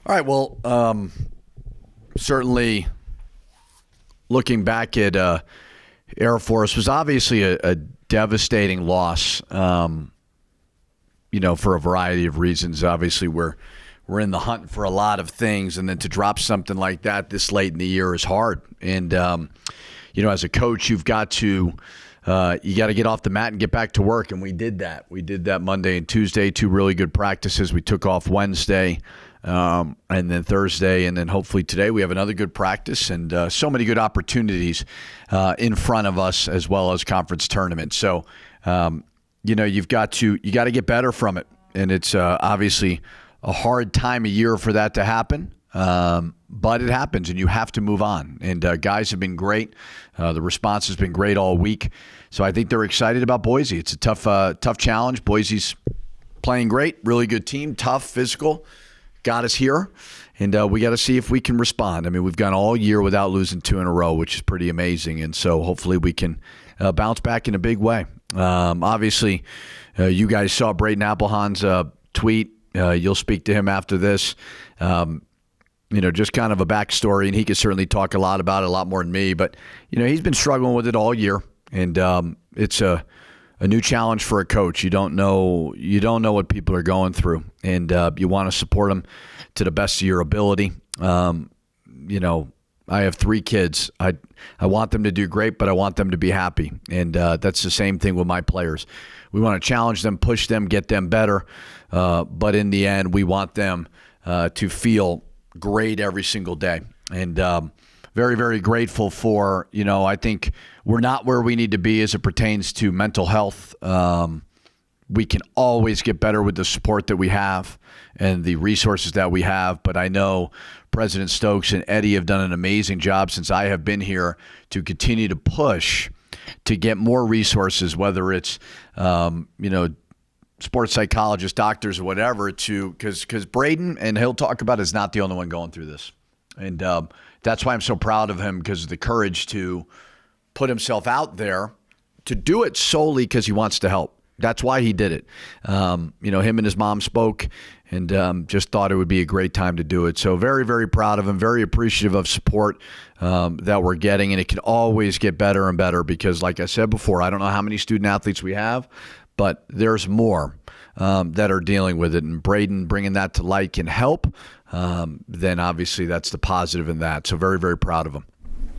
All right. Well, certainly looking back at Air Force was obviously a devastating loss, for a variety of reasons. Obviously, we're in the hunt for a lot of things, and then to drop something like that this late in the year is hard. And, as a coach, you've got to get off the mat and get back to work, and we did that. We did that Monday and Tuesday, 2 really good practices. We took off Wednesday. And then Thursday, and then hopefully today we have another good practice and so many good opportunities in front of us as well as conference tournaments. So, you've got to get better from it, and it's obviously a hard time of year for that to happen. But it happens, and you have to move on. And guys have been great. The response has been great all week. So I think they're excited about Boise. It's a tough challenge. Boise's playing great, really good team, tough, physical. Got us here, and we got to see if we can respond. I mean, we've gone all year without losing 2 in a row, which is pretty amazing, and so hopefully we can bounce back in a big way. Obviously, you guys saw Braden Applehahn's tweet. You'll speak to him after this. Just kind of a backstory, and he could certainly talk a lot about it, a lot more than me, but, he's been struggling with it all year, and it's a new challenge for a coach. You don't know what people are going through, and you want to support them to the best of your ability. I have 3 kids. I want them to do great, but I want them to be happy, and that's the same thing with my players. We want to challenge them, push them, get them better, but in the end, we want them to feel great every single day, and very, very grateful for, I think we're not where we need to be as it pertains to mental health. We can always get better with the support that we have and the resources that we have. But I know President Stokes and Eddie have done an amazing job since I have been here to continue to push to get more resources, whether it's, sports psychologists, doctors, or whatever, because Braden, and he'll talk about it, is not the only one going through this. And that's why I'm so proud of him, because of the courage to put himself out there to do it solely because he wants to help. That's why he did it. Him and his mom spoke and just thought it would be a great time to do it. So very, very proud of him, very appreciative of support that we're getting. And it can always get better and better because, like I said before, I don't know how many student athletes we have, but there's more that are dealing with it. And Braden bringing that to light can help. Then obviously that's the positive in that. So very, very proud of him.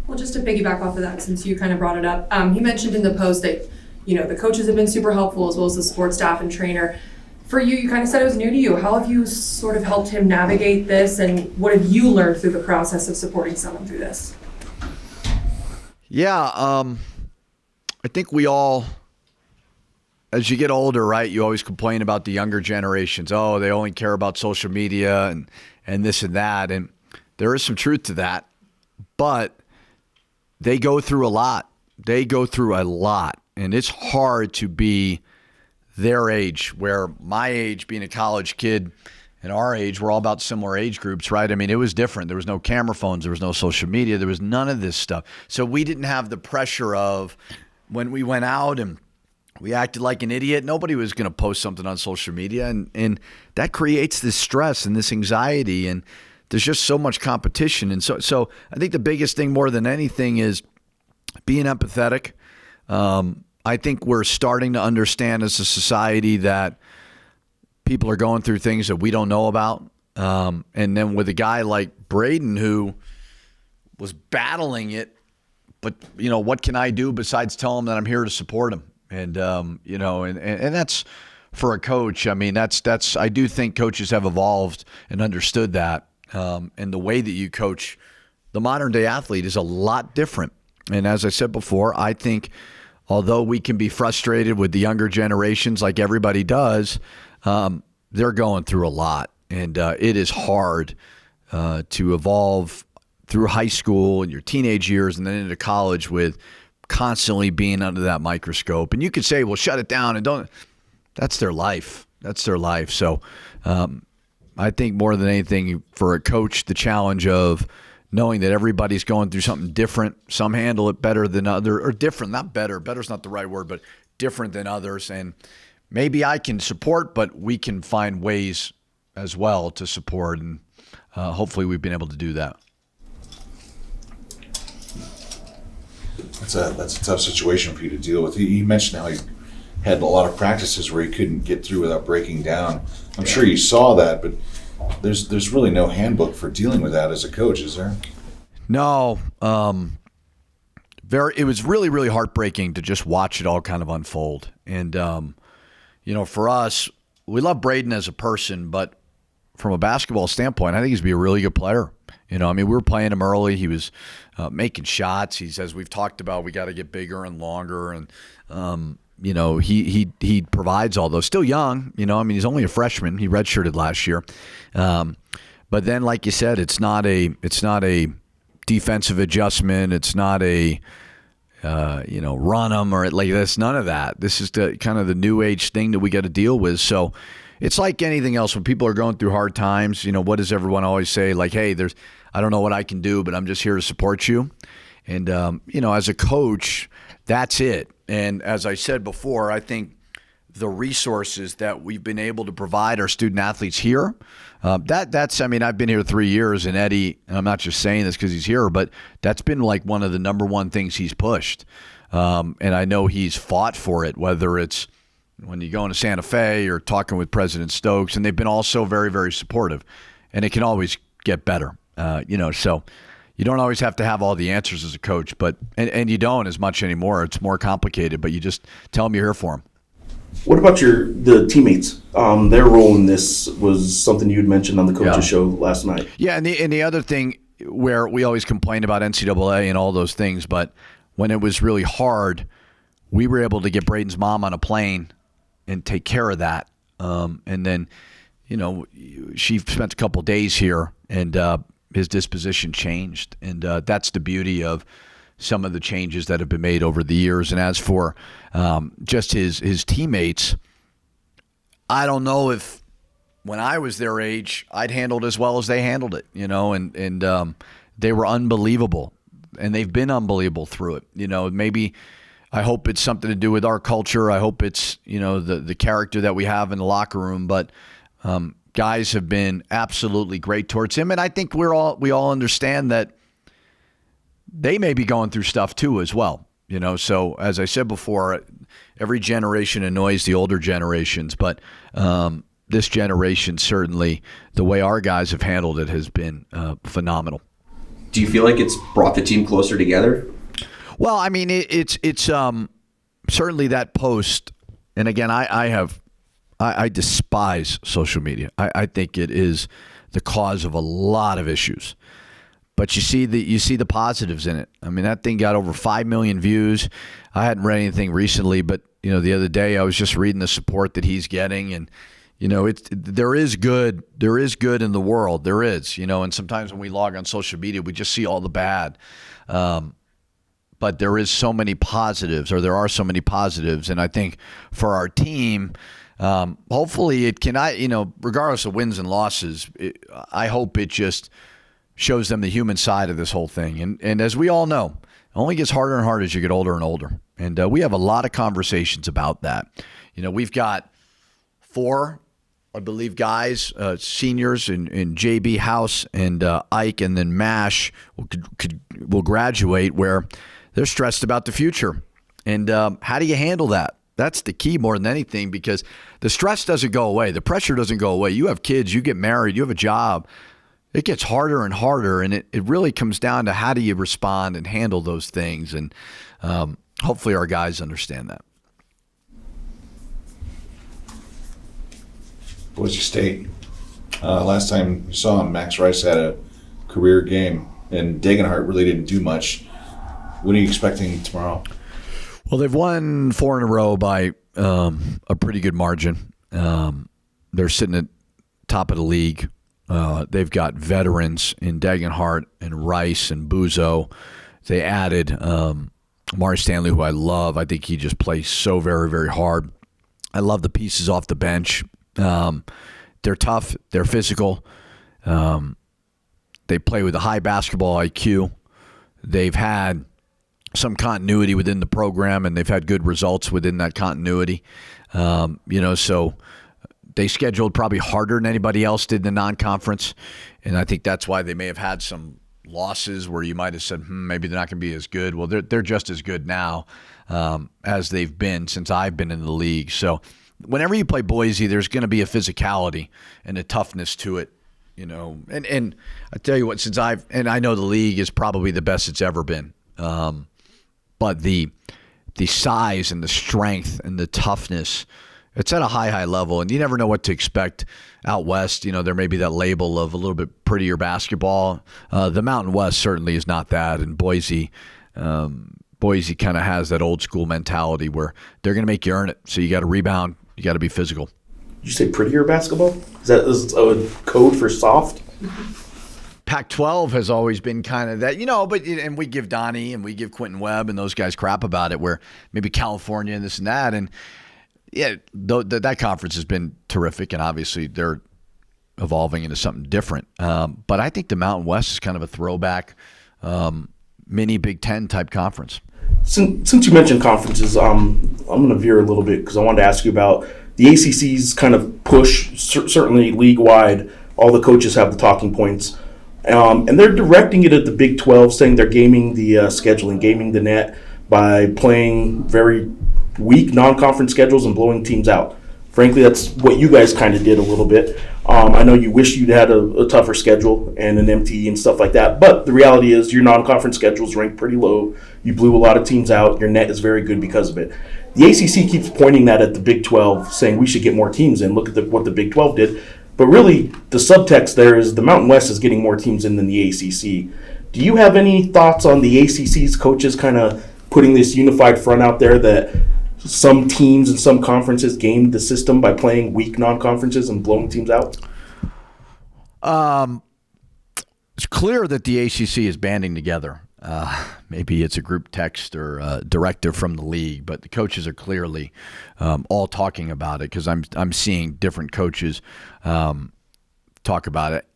Well, just to piggyback off of that, since you kind of brought it up, he mentioned in the post that, the coaches have been super helpful as well as the support staff and trainer. For you, you kind of said it was new to you. How have you sort of helped him navigate this, and what have you learned through the process of supporting someone through this? Yeah, I think we all, as you get older, right, you always complain about the younger generations. Oh, they only care about social media and this and that. And there is some truth to that. But they go through a lot. And it's hard to be their age, where my age, being a college kid, and our age, we're all about similar age groups, right? I mean, it was different. There was no camera phones. There was no social media. There was none of this stuff. So we didn't have the pressure of when we went out and we acted like an idiot. Nobody was going to post something on social media. And that creates this stress and this anxiety. And there's just so much competition. And so I think the biggest thing more than anything is being empathetic. I think we're starting to understand as a society that people are going through things that we don't know about. And then with a guy like Braden, who was battling it, but, what can I do besides tell him that I'm here to support him? And, and that's for a coach. I mean, I do think coaches have evolved and understood that. And the way that you coach the modern day athlete is a lot different. And as I said before, I think although we can be frustrated with the younger generations like everybody does, they're going through a lot. And it is hard to evolve through high school and your teenage years and then into college with constantly being under that microscope. And you could say, well, shut it down and don't. That's their life. So I think more than anything for a coach, the challenge of knowing that everybody's going through something different. Some handle it better than others, or different, not better. Better's not the right word, but different than others. And maybe I can support, but we can find ways as well to support. And hopefully we've been able to do that. That's a tough situation for you to deal with. He mentioned how he had a lot of practices where he couldn't get through without breaking down. I'm sure you saw that, but there's really no handbook for dealing with that as a coach, is there? No. It was really, really heartbreaking to just watch it all kind of unfold. And, for us, we love Braden as a person, but from a basketball standpoint, I think he's going to be a really good player. We were playing him early. He was making shots. He's, as we've talked about, we got to get bigger and longer. And, he provides all those. Still young, he's only a freshman. He redshirted last year. But then, like you said, it's not a defensive adjustment. It's not a run them or like this. None of that. This is the kind of the new age thing that we got to deal with. So it's like anything else when people are going through hard times. What does everyone always say? Like, hey, I don't know what I can do, but I'm just here to support you. And as a coach, that's it. And as I said before, I think the resources that we've been able to provide our student athletes here. I've been here 3 years, and Eddie, and I'm not just saying this because he's here, but that's been like one of the number one things he's pushed. And I know he's fought for it, whether it's when you go into Santa Fe or talking with President Stokes, and they've been also very, very supportive. And it can always get better, so you don't always have to have all the answers as a coach, but and you don't as much anymore. It's more complicated, but you just tell them you're here for them. What about the teammates? Their role in this was something you had mentioned on the coaches show last night. Yeah, and the other thing where we always complain about NCAA and all those things, but when it was really hard, we were able to get Braden's mom on a plane and take care of that. And then, she spent a couple of days here, and his disposition changed. And that's the beauty of some of the changes that have been made over the years. And as for just his teammates, I don't know if when I was their age, I'd handled as well as they handled it, and they were unbelievable, and they've been unbelievable through it. Maybe I hope it's something to do with our culture. I hope it's, the character that we have in the locker room, but guys have been absolutely great towards him. And I think we all understand that they may be going through stuff too as well, So as I said before, every generation annoys the older generations, but this generation, certainly the way our guys have handled it has been phenomenal. Do you feel like it's brought the team closer together? Well, I mean, it's certainly that post. And again, I despise social media. I think it is the cause of a lot of issues. But you see the positives in it. I mean, that thing got over 5 million views. I hadn't read anything recently, but the other day I was just reading the support that he's getting, and there is good in the world. There is, and sometimes when we log on social media, we just see all the bad. But there are so many positives, and I think for our team, hopefully it can. Regardless of wins and losses, I hope it just shows them the human side of this whole thing. And as we all know, it only gets harder and harder as you get older and older. And we have a lot of conversations about that. We've got 4, I believe, guys, seniors in JB House and Ike, and then Mash will graduate, where they're stressed about the future. And how do you handle that? That's the key more than anything, because the stress doesn't go away. The pressure doesn't go away. You have kids, you get married, you have a job. It gets harder and harder, and it really comes down to how do you respond and handle those things. And hopefully our guys understand that. Boise State. Last time you saw him, Max Rice had a career game, and Degenhart really didn't do much. What are you expecting tomorrow? Well, they've won 4 in a row by a pretty good margin. They're sitting at top of the league. They've got veterans in Degenhart and Rice and Buzo. They added Mari Stanley, who I love. I think he just plays so very, very hard. I love the pieces off the bench. They're tough. They're physical. They play with a high basketball IQ. They've had some continuity within the program, and they've had good results within that continuity. So They scheduled probably harder than anybody else did in the non-conference, and I think that's why they may have had some losses where you might have said, maybe they're not going to be as good. Well, they're just as good now as they've been since I've been in the league. So whenever you play Boise, there's going to be a physicality and a toughness to it, And I tell you what, I know the league is probably the best it's ever been, but the size and the strength and the toughness, it's at a high level, and you never know what to expect out west. There may be that label of a little bit prettier basketball. The Mountain West certainly is not that, and Boise kind of has that old school mentality where they're going to make you earn it. So you got to rebound, you got to be physical. Did you say prettier basketball? Is that a code for soft? Pac-12 has always been kind of that, and we give Donnie and we give Quentin Webb and those guys crap about it, where maybe California and this and that, and yeah, that conference has been terrific, and obviously they're evolving into something different. But I think the Mountain West is kind of a throwback, mini Big Ten type conference. Since you mentioned conferences, I'm going to veer a little bit because I wanted to ask you about the ACC's kind of push, certainly league-wide. All the coaches have the talking points. And they're directing it at the Big 12, saying they're gaming the scheduling, gaming the net by playing very weak non-conference schedules and blowing teams out. Frankly, that's what you guys kind of did a little bit. I know you wish you'd had a tougher schedule and an MTE and stuff like that, but the reality is your non-conference schedule's ranked pretty low. You blew a lot of teams out. Your net is very good because of it. The ACC keeps pointing that at the Big 12, saying we should get more teams in. Look at what the Big 12 did. But really, the subtext there is the Mountain West is getting more teams in than the ACC. Do you have any thoughts on the ACC's coaches kind of putting this unified front out there that some teams and some conferences gamed the system by playing weak non-conferences and blowing teams out? It's clear that the ACC is banding together. Maybe it's a group text or a directive from the league, but the coaches are clearly all talking about it because I'm seeing different coaches talk about it.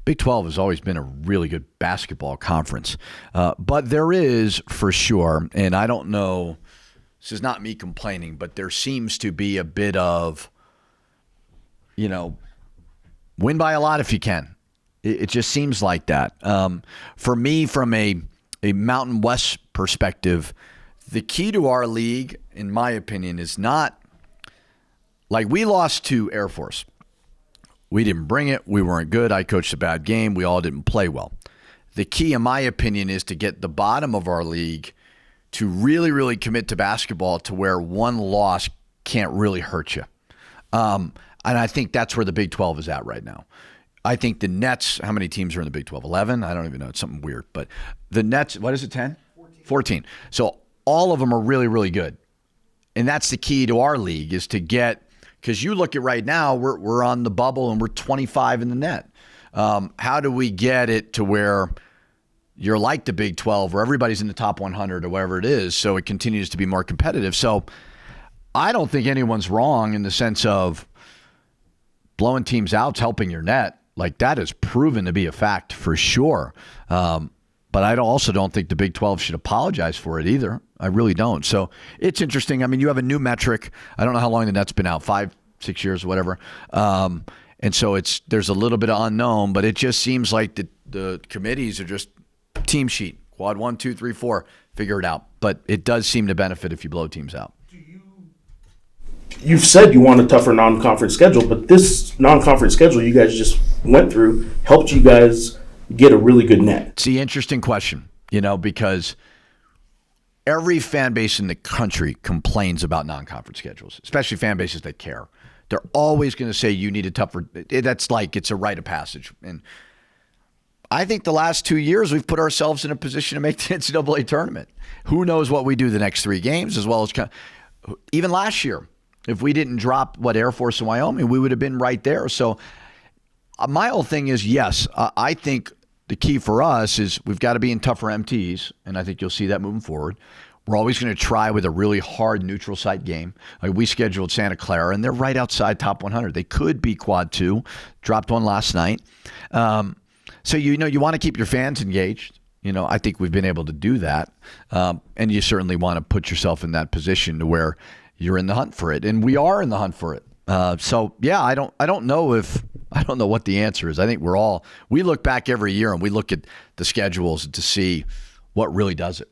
Big 12 has always been a really good basketball conference, but there is for sure, and I don't know, this is not me complaining, but there seems to be a bit of, win by a lot if you can. It just seems like that. For me, from a Mountain West perspective, the key to our league, in my opinion, is not like we lost to Air Force. We didn't bring it. We weren't good. I coached a bad game. We all didn't play well. The key, in my opinion, is to get the bottom of our league to really, really commit to basketball to where one loss can't really hurt you. And I think that's where the Big 12 is at right now. I think the Nets, how many teams are in the Big 12? 11? I don't even know. It's something weird. But the Nets, what is it, 10? 14. So all of them are really, really good. And that's the key to our league is to get, because you look at right now, we're on the bubble and we're 25 in the net. How do we get it to where you're like the Big 12 where everybody's in the top 100 or whatever it is, so it continues to be more competitive? So I don't think anyone's wrong in the sense of blowing teams out's helping your net. Like that is proven to be a fact for sure. But I also don't think the Big 12 should apologize for it either. I really don't. So it's interesting. I mean, you have a new metric. I don't know how long the net's been out, 5, 6 years, whatever. And so there's a little bit of unknown, but it just seems like the committees are just team sheet, quad 1, 2, 3, 4, figure it out. But it does seem to benefit if you blow teams out. You've said you want a tougher non-conference schedule, but this non-conference schedule you guys just went through helped you guys get a really good net. It's the interesting question, because every fan base in the country complains about non-conference schedules, especially fan bases that care. They're always going to say you need a tougher. That's like it's a rite of passage. And I think the last 2 years we've put ourselves in a position to make the NCAA tournament. Who knows what we do the next 3 games, as well as even last year. If we didn't drop Air Force and Wyoming, we would have been right there. So my whole thing is, yes, I think the key for us is we've got to be in tougher MTs, and I think you'll see that moving forward. We're always going to try with a really hard neutral site game. Like we scheduled Santa Clara, and they're right outside top 100. They could be quad 2, dropped one last night. So you want to keep your fans engaged. I think we've been able to do that, and you certainly want to put yourself in that position to where you're in the hunt for it. And we are in the hunt for it. So yeah, I don't know what the answer is. I think we look back every year and we look at the schedules to see what really does it.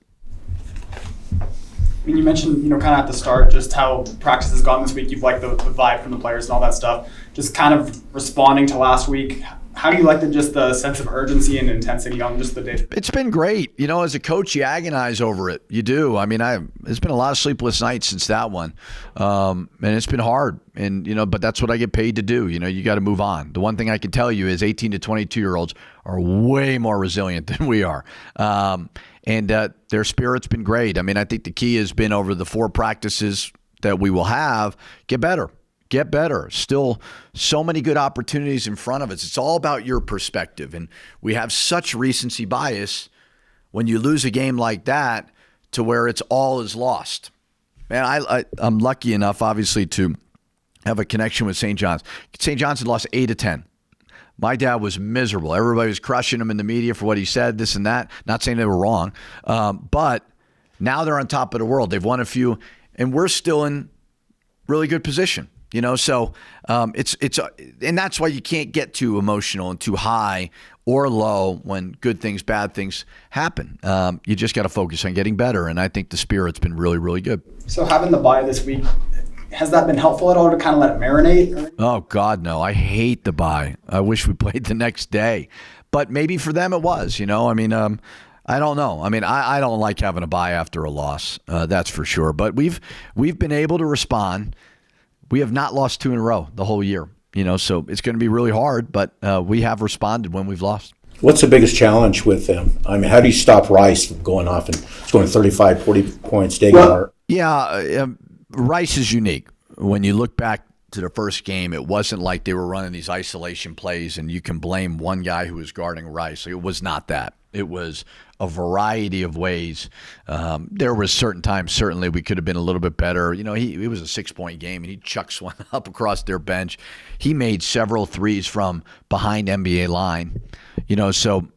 I mean, you mentioned, kind of at the start, just how practice has gone this week. You've liked the vibe from the players and all that stuff. Just kind of responding to last week. How do you like the sense of urgency and intensity on just the day? It's been great. As a coach, you agonize over it. You do. I mean, there's been a lot of sleepless nights since that one. And it's been hard. And, but that's what I get paid to do. You got to move on. The one thing I can tell you is 18 to 22-year-olds are way more resilient than we are. And their spirit's been great. I mean, I think the key has been over the 4 practices that we will have, get better. Get better. Still so many good opportunities in front of us. It's all about your perspective. And we have such recency bias when you lose a game like that to where it's all is lost. Man, I'm lucky enough, obviously, to have a connection with St. John's. St. John's had lost 8 of 10. My dad was miserable. Everybody was crushing him in the media for what he said, this and that. Not saying they were wrong. But now they're on top of the world. They've won a few, and we're still in really good position. So it's and that's why you can't get too emotional and too high or low when good things, bad things happen. You just got to focus on getting better, and I think the spirit's been really, really good. So having the bye this week, has that been helpful at all to kind of let it marinate? Oh, God, no. I hate the bye. I wish we played the next day. But maybe for them it was, I mean, I don't know. I mean, I don't like having a bye after a loss. That's for sure. But we've been able to respond. We have not lost 2 in a row the whole year, so it's going to be really hard, but we have responded when we've lost. What's the biggest challenge with them? I mean, how do you stop Rice from going off and scoring 35, 40 points? Rice is unique. When you look back to the first game, it wasn't like they were running these isolation plays and you can blame one guy who was guarding Rice. It was not that. It was a variety of ways. There was certain times, certainly, we could have been a little bit better. It was a 6-point game, and he chucks one up across their bench. He made several threes from behind NBA line. So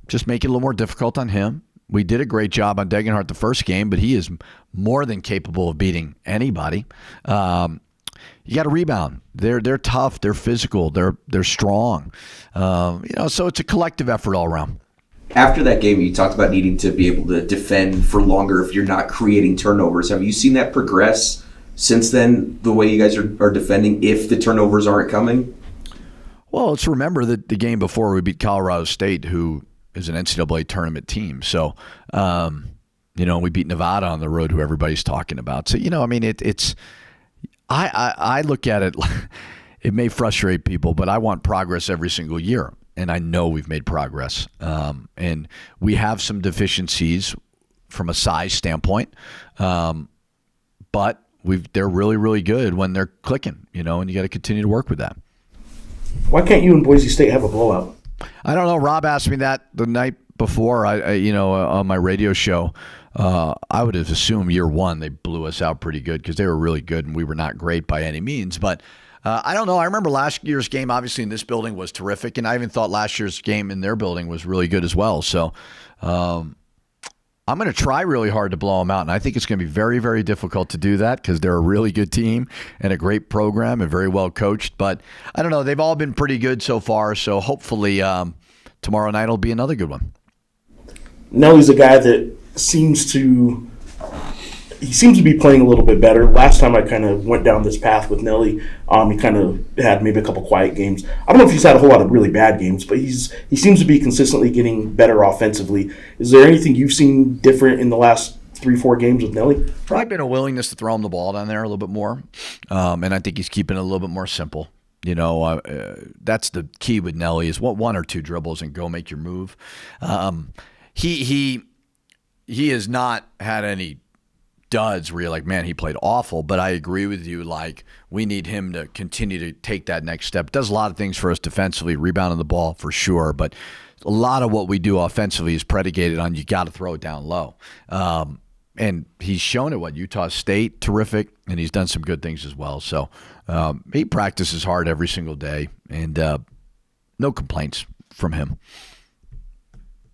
just make it a little more difficult on him. We did a great job on Degenhart the first game, but he is more than capable of beating anybody. You got to rebound. They're tough. They're physical. They're strong. So it's a collective effort all around. After that game, you talked about needing to be able to defend for longer if you're not creating turnovers. Have you seen that progress since then, the way you guys are defending if the turnovers aren't coming? Well, let's remember that the game before we beat Colorado State, who is an NCAA tournament team. So, we beat Nevada on the road, who everybody's talking about. So, I mean, I look at it, it may frustrate people, but I want progress every single year. And I know we've made progress. And we have some deficiencies from a size standpoint. But they're really, really good when they're clicking, and you got to continue to work with that. Why can't you and Boise State have a blowout? I don't know. Rob asked me that the night before, on my radio show. I would have assumed year one they blew us out pretty good because they were really good and we were not great by any means. But I don't know. I remember last year's game, obviously, in this building was terrific, and I even thought last year's game in their building was really good as well. So I'm going to try really hard to blow them out, and I think it's going to be very, very difficult to do that because they're a really good team and a great program and very well coached. But I don't know. They've all been pretty good so far, so hopefully tomorrow night will be another good one. Nelly's a guy that seems to be playing a little bit better. Last time I kind of went down this path with Nelly, he kind of had maybe a couple quiet games. I don't know if he's had a whole lot of really bad games, but he seems to be consistently getting better offensively. Is there anything you've seen different in the last 3-4 games with Nelly? Probably been a willingness to throw him the ball down there a little bit more, and I think he's keeping it a little bit more simple. That's the key with Nelly is what 1 or 2 dribbles and go make your move. He has not had any duds where you're like, man, he played awful. But I agree with you. Like, we need him to continue to take that next step. Does a lot of things for us defensively, rebounding the ball for sure. But a lot of what we do offensively is predicated on you got to throw it down low. And he's shown it. Utah State, terrific, and he's done some good things as well. So he practices hard every single day, and no complaints from him.